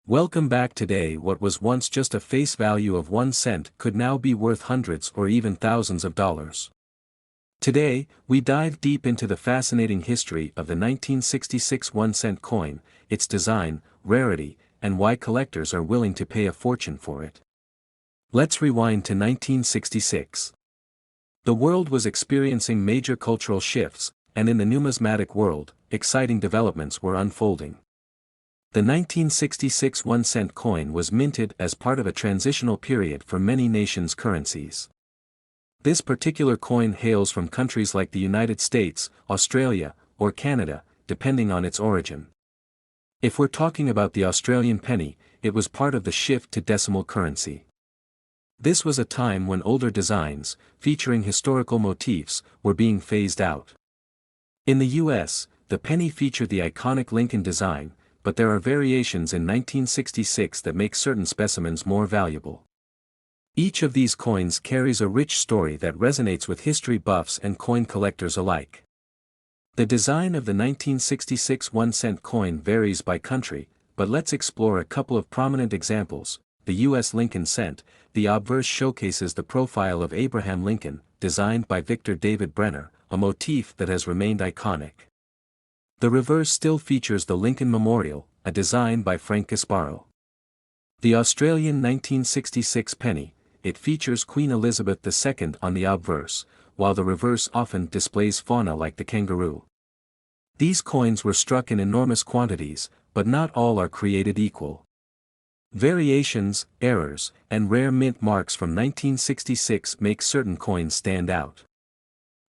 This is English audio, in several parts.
Welcome back. Today, what was once just a face value of 1 cent could now be worth hundreds or even thousands of dollars. Today, we dive deep into the fascinating history of the 1966 1-cent coin, its design, rarity, and why collectors are willing to pay a fortune for it. Let's rewind to 1966. The world was experiencing major cultural shifts, and in the numismatic world, exciting developments were unfolding. The 1966 1-cent coin was minted as part of a transitional period for many nations' currencies. This particular coin hails from countries like the United States, Australia, or Canada, depending on its origin. If we're talking about the Australian penny, it was part of the shift to decimal currency. This was a time when older designs, featuring historical motifs, were being phased out. In the US, the penny featured the iconic Lincoln design, but there are variations in 1966 that make certain specimens more valuable. Each of these coins carries a rich story that resonates with history buffs and coin collectors alike. The design of the 1966 1-cent coin varies by country, but let's explore a couple of prominent examples. The U.S. Lincoln cent, the obverse showcases the profile of Abraham Lincoln, designed by Victor David Brenner, a motif that has remained iconic. The reverse still features the Lincoln Memorial, a design by Frank Gasparo. The Australian 1966 penny, it features Queen Elizabeth II on the obverse, while the reverse often displays fauna like the kangaroo. These coins were struck in enormous quantities, but not all are created equal. Variations, errors, and rare mint marks from 1966 make certain coins stand out.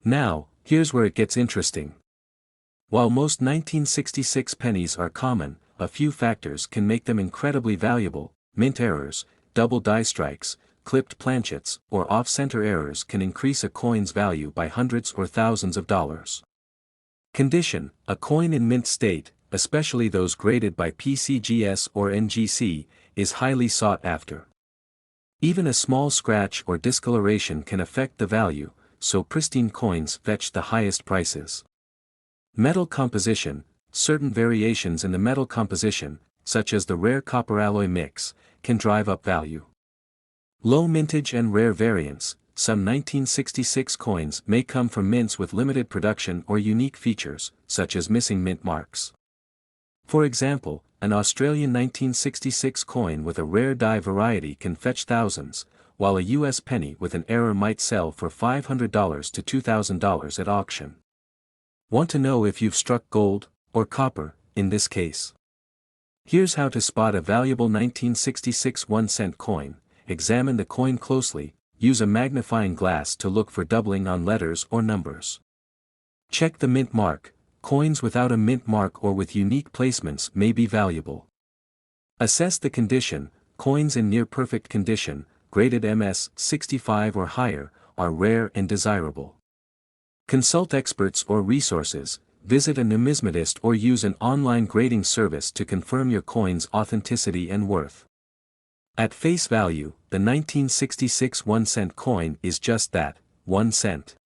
Now, here's where it gets interesting. While most 1966 pennies are common, a few factors can make them incredibly valuable. Mint errors, double die strikes, clipped planchets, or off-center errors can increase a coin's value by hundreds or thousands of dollars. Condition: a coin in mint state, especially those graded by PCGS or NGC, is highly sought after. Even a small scratch or discoloration can affect the value, so pristine coins fetch the highest prices. Metal composition: certain variations in the metal composition, such as the rare copper alloy mix, can drive up value. Low mintage and rare variants: some 1966 coins may come from mints with limited production or unique features, such as missing mint marks. For example, an Australian 1966 coin with a rare die variety can fetch thousands, while a US penny with an error might sell for $500 to $2,000 at auction. Want to know if you've struck gold, or copper, in this case? Here's how to spot a valuable 1966 1-cent coin. Examine the coin closely, use a magnifying glass to look for doubling on letters or numbers. Check the mint mark. Coins without a mint mark or with unique placements may be valuable. Assess the condition: coins in near-perfect condition, graded MS 65 or higher, are rare and desirable. Consult experts or resources, visit a numismatist or use an online grading service to confirm your coin's authenticity and worth. At face value, the 1966 1-cent coin is just that, 1 cent.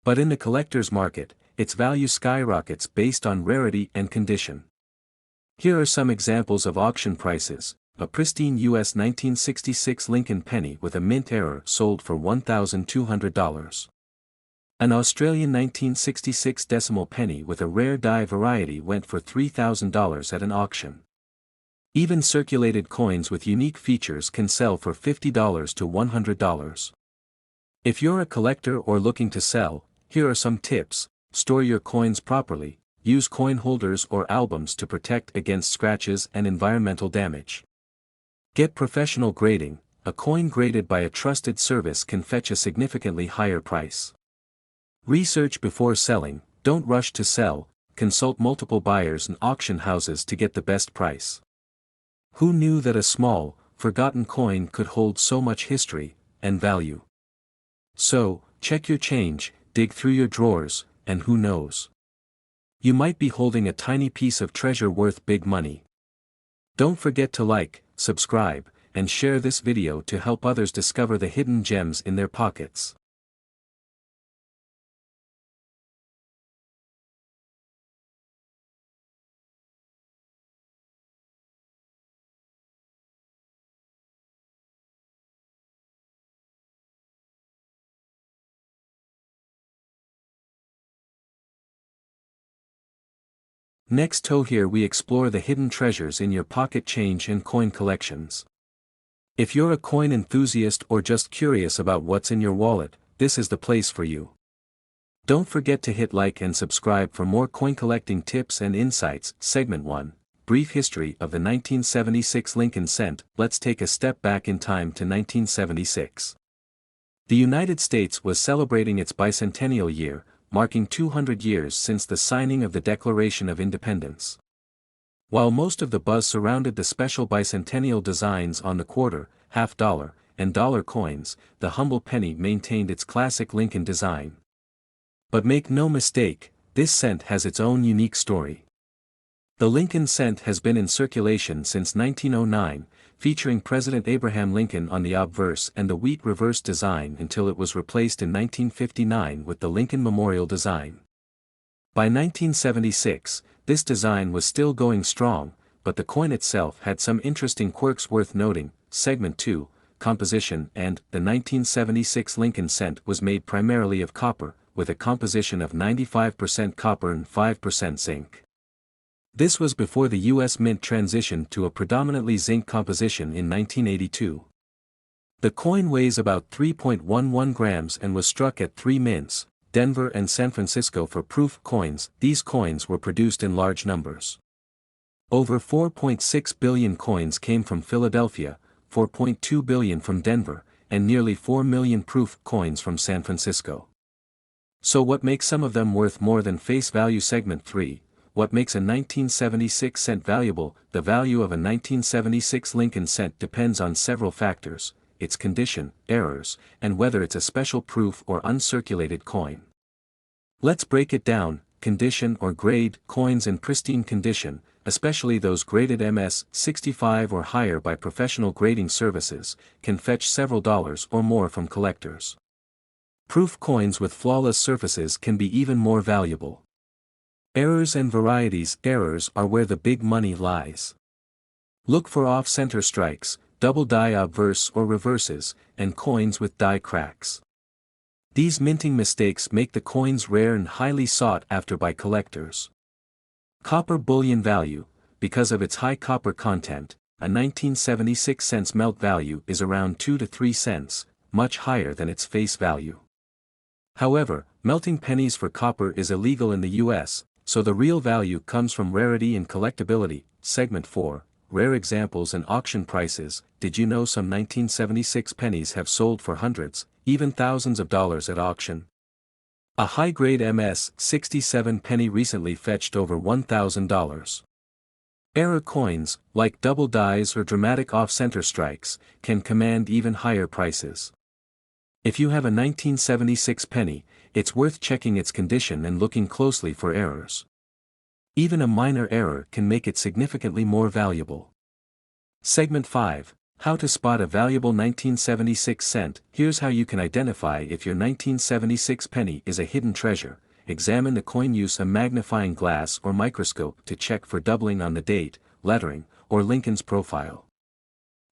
But in the collector's market, its value skyrockets based on rarity and condition. Here are some examples of auction prices. A pristine US 1966 Lincoln penny with a mint error sold for $1,200. An Australian 1966 decimal penny with a rare die variety went for $3,000 at an auction. Even circulated coins with unique features can sell for $50 to $100. If you're a collector or looking to sell, here are some tips. Store your coins properly, use coin holders or albums to protect against scratches and environmental damage. Get professional grading: a coin graded by a trusted service can fetch a significantly higher price. Research before selling: don't rush to sell, consult multiple buyers and auction houses to get the best price. Who knew that a small, forgotten coin could hold so much history and value? So, check your change, dig through your drawers, and who knows? You might be holding a tiny piece of treasure worth big money. Don't forget to like, subscribe, and share this video to help others discover the hidden gems in their pockets. Next here we explore the hidden treasures in your pocket change and coin collections. If you're a coin enthusiast or just curious about what's in your wallet, this is the place for you. Don't forget to hit like and subscribe for more coin collecting tips and insights. Segment 1, Brief History of the 1976 Lincoln Cent. Let's take a step back in time to 1976. The United States was celebrating its bicentennial year, marking 200 years since the signing of the Declaration of Independence. While most of the buzz surrounded the special bicentennial designs on the quarter, half dollar, and dollar coins, the humble penny maintained its classic Lincoln design. But make no mistake, this cent has its own unique story. The Lincoln cent has been in circulation since 1909, featuring President Abraham Lincoln on the obverse and the wheat reverse design until it was replaced in 1959 with the Lincoln Memorial design. By 1976, this design was still going strong, but the coin itself had some interesting quirks worth noting. Segment 2, Composition. And the 1976 Lincoln cent was made primarily of copper, with a composition of 95% copper and 5% zinc. This was before the U.S. Mint transitioned to a predominantly zinc composition in 1982. The coin weighs about 3.11 grams and was struck at 3 mints, Denver and San Francisco for proof coins. These coins were produced in large numbers. Over 4.6 billion coins came from Philadelphia, 4.2 billion from Denver, and nearly 4 million proof coins from San Francisco. So what makes some of them worth more than face value? Segment 3, What makes a 1976 cent valuable? The value of a 1976 Lincoln cent depends on several factors: its condition, errors, and whether it's a special proof or uncirculated coin. Let's break it down. Condition or grade. Coins in pristine condition, especially those graded MS 65 or higher by professional grading services, can fetch several dollars or more from collectors. Proof coins with flawless surfaces can be even more valuable. Errors and varieties. Errors are where the big money lies. Look for off-center strikes, double die obverse or reverses, and coins with die cracks. These minting mistakes make the coins rare and highly sought after by collectors. Copper bullion value. Because of its high copper content, a 1976 cents melt value is around 2 to 3 cents, much higher than its face value. However, melting pennies for copper is illegal in the US, so the real value comes from rarity and collectability. Segment 4, Rare examples and auction prices. Did you know some 1976 pennies have sold for hundreds, even thousands of dollars at auction? A high-grade MS 67 penny recently fetched over $1,000. Error coins, like double dies or dramatic off-center strikes, can command even higher prices. If you have a 1976 penny, it's worth checking its condition and looking closely for errors. Even a minor error can make it significantly more valuable. Segment 5, How to spot a valuable 1976 cent. Here's how you can identify if your 1976 penny is a hidden treasure. Examine the coin. Use a magnifying glass or microscope to check for doubling on the date, lettering, or Lincoln's profile.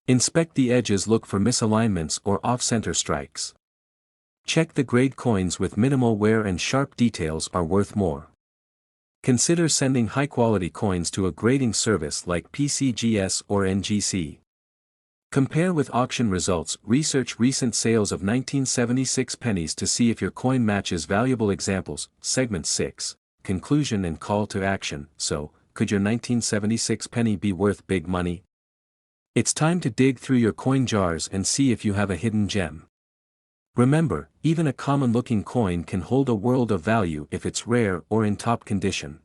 Inspect the edges. Look for misalignments or off-center strikes. Check the grade. Coins with minimal wear and sharp details are worth more. Consider sending high-quality coins to a grading service like PCGS or NGC. Compare with auction results. Research recent sales of 1976 pennies to see if your coin matches valuable examples. Segment 6, Conclusion and Call to Action. So, could your 1976 penny be worth big money? It's time to dig through your coin jars and see if you have a hidden gem. Remember, even a common-looking coin can hold a world of value if it's rare or in top condition.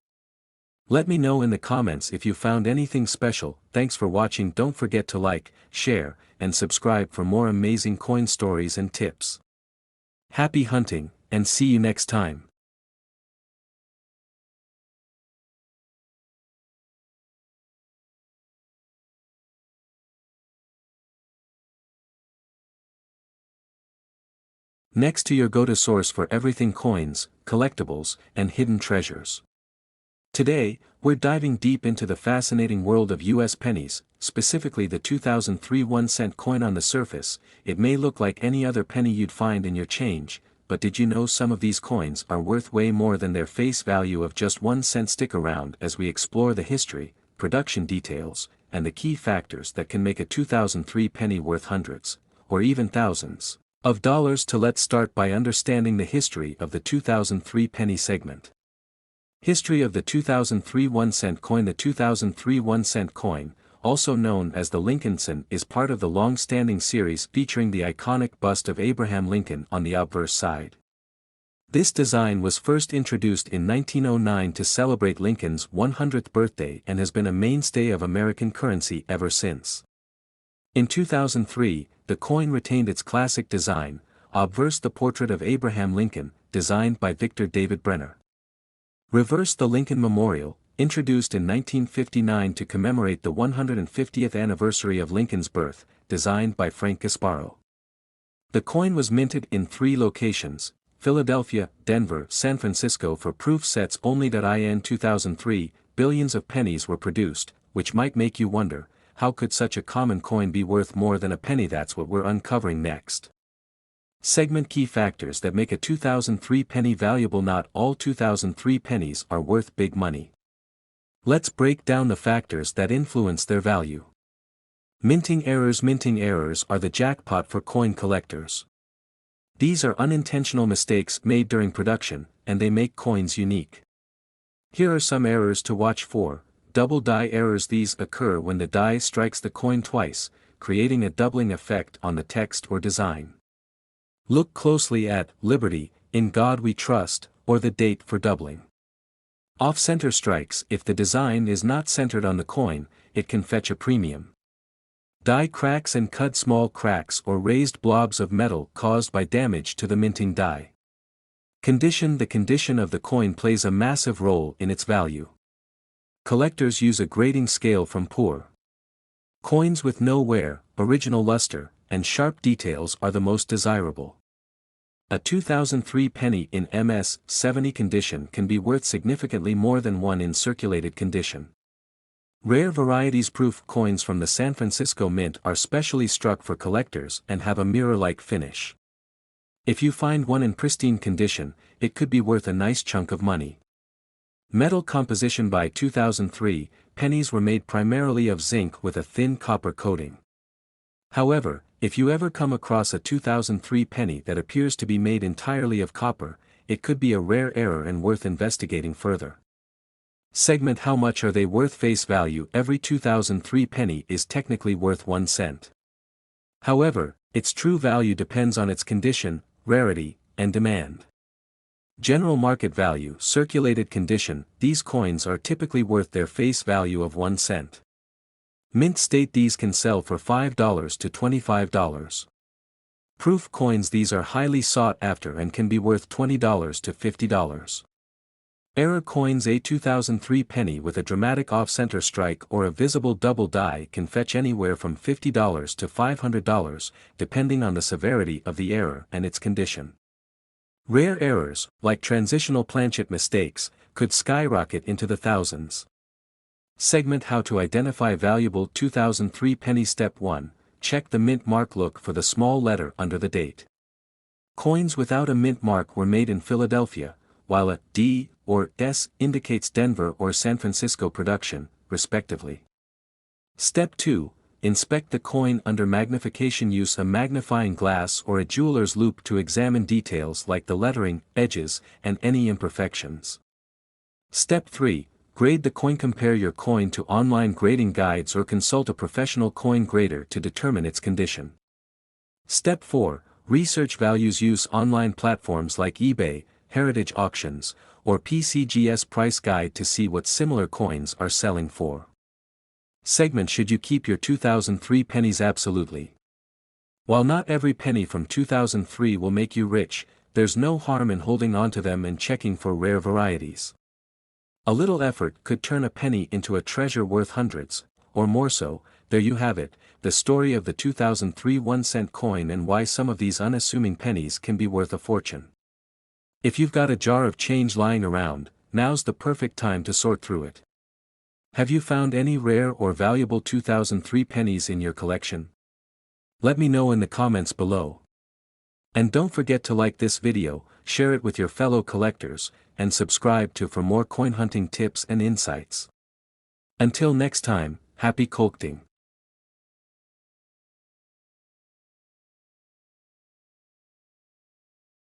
Let me know in the comments if you found anything special. Thanks for watching. Don't forget to like, share, and subscribe for more amazing coin stories and tips. Happy hunting, and see you next time. Next to your go-to source for everything coins, collectibles, and hidden treasures. Today, we're diving deep into the fascinating world of US pennies, specifically the 2003 1-cent coin. On the surface, it may look like any other penny you'd find in your change, but did you know some of these coins are worth way more than their face value of just 1 cent? Stick around as we explore the history, production details, and the key factors that can make a 2003 penny worth hundreds, or even thousands, of dollars. Let's start by understanding the history of the 2003 penny segment. History of the 2003 1-cent coin. The 2003 1-cent coin, also known as the Lincoln cent, is part of the long-standing series featuring the iconic bust of Abraham Lincoln on the obverse side. This design was first introduced in 1909 to celebrate Lincoln's 100th birthday and has been a mainstay of American currency ever since. In 2003, the coin retained its classic design, obverse the portrait of Abraham Lincoln, designed by Victor David Brenner. Reverse the Lincoln Memorial, introduced in 1959 to commemorate the 150th anniversary of Lincoln's birth, designed by Frank Gasparo. The coin was minted in 3 locations, Philadelphia, Denver, San Francisco for proof sets only. In 2003, billions of pennies were produced, which might make you wonder, how could such a common coin be worth more than a penny? That's what we're uncovering next. Segment: key factors that make a 2003 penny valuable. Not all 2003 pennies are worth big money. Let's break down the factors that influence their value. Minting errors. Minting errors are the jackpot for coin collectors. These are unintentional mistakes made during production, and they make coins unique. Here are some errors to watch for. Double die errors. These occur when the die strikes the coin twice, creating a doubling effect on the text or design. Look closely at Liberty, In God We Trust, or the date for doubling. Off-center strikes. If the design is not centered on the coin, it can fetch a premium. Die cracks and cut. Small cracks or raised blobs of metal caused by damage to the minting die. Condition. The condition of the coin plays a massive role in its value. Collectors use a grading scale from poor. Coins with no wear, original luster, and sharp details are the most desirable. A 2003 penny in MS 70 condition can be worth significantly more than one in circulated condition. Rare varieties. Proof coins from the San Francisco Mint are specially struck for collectors and have a mirror-like finish. If you find one in pristine condition, it could be worth a nice chunk of money. Metal composition. By 2003, pennies were made primarily of zinc with a thin copper coating. However, if you ever come across a 2003 penny that appears to be made entirely of copper, it could be a rare error and worth investigating further. Segment: how much are they worth? Face value. Every 2003 penny is technically worth 1 cent. However, its true value depends on its condition, rarity, and demand. General market value. Circulated condition. These coins are typically worth their face value of 1 cent. Mint state. These can sell for $5 to $25. Proof coins. These are highly sought after and can be worth $20 to $50. Error coins. A 2003 penny with a dramatic off-center strike or a visible double die can fetch anywhere from $50 to $500, depending on the severity of the error and its condition. Rare errors, like transitional planchet mistakes, could skyrocket into the thousands. Segment: how to identify valuable 2003 penny. Step 1. Check the mint mark. Look for the small letter under the date. Coins without a mint mark were made in Philadelphia, while a D or S indicates Denver or San Francisco production, respectively. Step 2. Inspect the coin under magnification. Use a magnifying glass or a jeweler's loupe to examine details like the lettering, edges, and any imperfections. Step 3. Grade the coin. Compare your coin to online grading guides or consult a professional coin grader to determine its condition. Step 4. Research values. Use online platforms like eBay, Heritage Auctions, or PCG's Price Guide to see what similar coins are selling for. Segment: should you keep your 2003 pennies? Absolutely. While not every penny from 2003 will make you rich, there's no harm in holding onto them and checking for rare varieties. A little effort could turn a penny into a treasure worth hundreds, or more. So, there you have it, the story of the 2003 1-cent coin and why some of these unassuming pennies can be worth a fortune. If you've got a jar of change lying around, now's the perfect time to sort through it. Have you found any rare or valuable 2003 pennies in your collection? Let me know in the comments below. And don't forget to like this video, share it with your fellow collectors, and subscribe for more coin hunting tips and insights. Until next time, happy collecting.